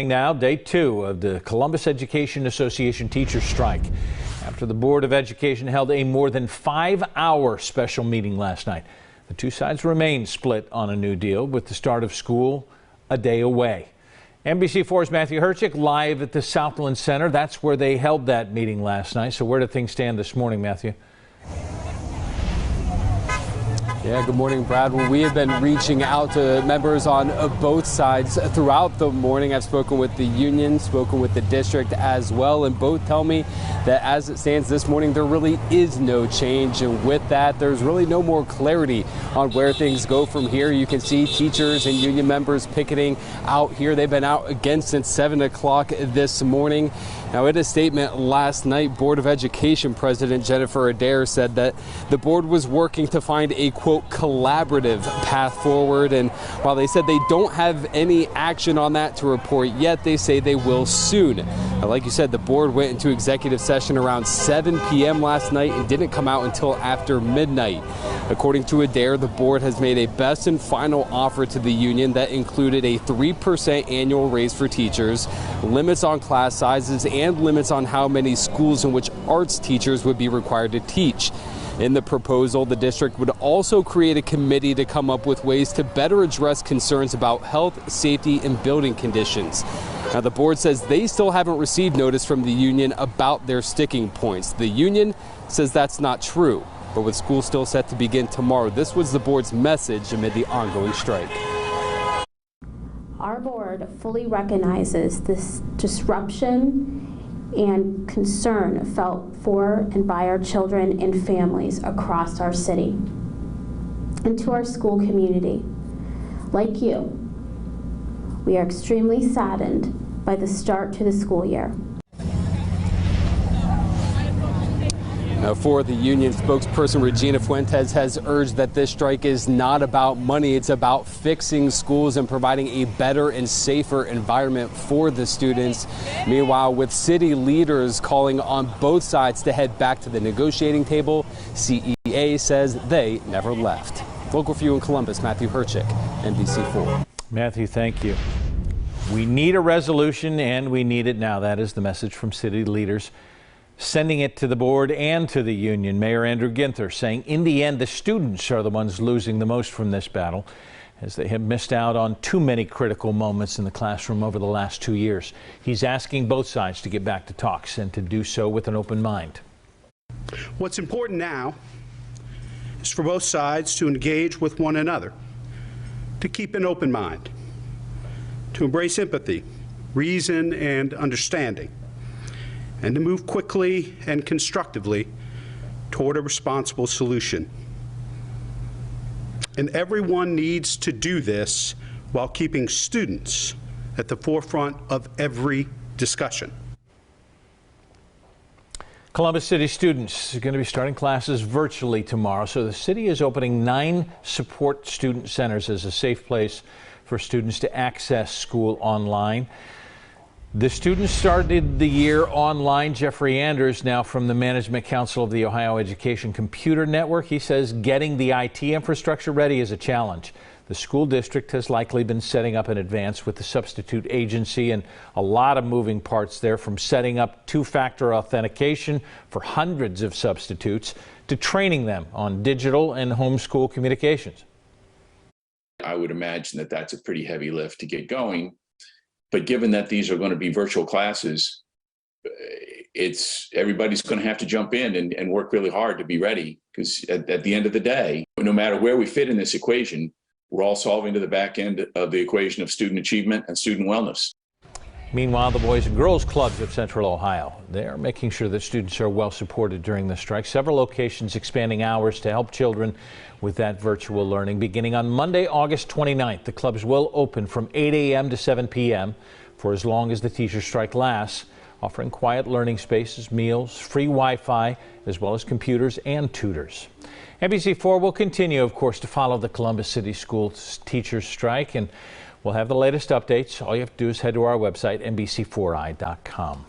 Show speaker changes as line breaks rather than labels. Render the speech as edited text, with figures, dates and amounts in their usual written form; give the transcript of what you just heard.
Now, day 2 of the Columbus Education Association teachers strike after the Board of Education held a more than 5-hour special meeting last night. The two sides remain split on a new deal with the start of school a day away. NBC4's Matthew Herchick live at the Southland Center. That's where they held that meeting last night. So where do things stand this morning, Matthew?
Yeah, good morning, Brad. Well, we have been reaching out to members on both sides throughout the morning. I've spoken with the union, spoken with the district as well, and both tell me that as it stands this morning, there really is no change. And with that, there's really no more clarity on where things go from here. You can see teachers and union members picketing out here. They've been out again since 7 o'clock this morning. Now, in a statement last night, Board of Education President Ginther said that the board was working to find a, quote, collaborative path forward. And while they said they don't have any action on that to report yet, they say they will soon. Now, like you said, the board went into executive session around 7 p.m. last night and didn't come out until after midnight. According to Adair, the board has made a best and final offer to the union that included a 3% annual raise for teachers, limits on class sizes, and limits on how many schools in which arts teachers would be required to teach. In the proposal, the district would also create a committee to come up with ways to better address concerns about health, safety, and building conditions. Now, the board says they still haven't received notice from the union about their sticking points. The union says that's not true. But with school still set to begin tomorrow, this was the board's message amid the ongoing strike.
Our board fully recognizes this disruption and concern felt for and by our children and families across our city and to our school community. Like you, we are extremely saddened by the start to the school year.
Now, for the union, spokesperson Regina Fuentes has urged that this strike is not about money. It's about fixing schools and providing a better and safer environment for the students. Meanwhile, with city leaders calling on both sides to head back to the negotiating table, CEA says they never left. Local for you in Columbus, Matthew Herchick, NBC4.
Matthew, thank you. We need a resolution, and we need it now. That is the message from city leaders, sending it to the board and to the union. Mayor Andrew Ginther saying in the end the students are the ones losing the most from this battle, as they have missed out on too many critical moments in the classroom over the last 2 years. He's asking both sides to get back to talks and to do so with an open mind.
What's important now is for both sides to engage with one another, to keep an open mind, to embrace empathy, reason, and understanding, and to move quickly and constructively toward a responsible solution. And everyone needs to do this while keeping students at the forefront of every discussion.
Columbus City students are going to be starting classes virtually tomorrow, so the city is opening 9 support student centers as a safe place for students to access school online. The students started the year online. Jeffrey Anders, now from the Management Council of the Ohio Education Computer Network, he says getting the IT infrastructure ready is a challenge. The school district has likely been setting up in advance with the substitute agency, and a lot of moving parts there, from setting up 2-factor authentication for hundreds of substitutes to training them on digital and homeschool communications.
I would imagine that that's a pretty heavy lift to get going. But given that these are going to be virtual classes, everybody's going to have to jump in and work really hard to be ready, because at the end of the day, no matter where we fit in this equation, we're all solving to the back end of the equation of student achievement and student wellness.
Meanwhile, the Boys and Girls Clubs of Central Ohio, they are making sure that students are well supported during the strike. Several locations expanding hours to help children with that virtual learning. Beginning on Monday, August 29th, the clubs will open from 8 a.m. to 7 p.m. for as long as the teacher strike lasts, offering quiet learning spaces, meals, free Wi-Fi, as well as computers and tutors. NBC4 will continue, of course, to follow the Columbus City Schools teachers strike, and we'll have the latest updates. All you have to do is head to our website, NBC4i.com.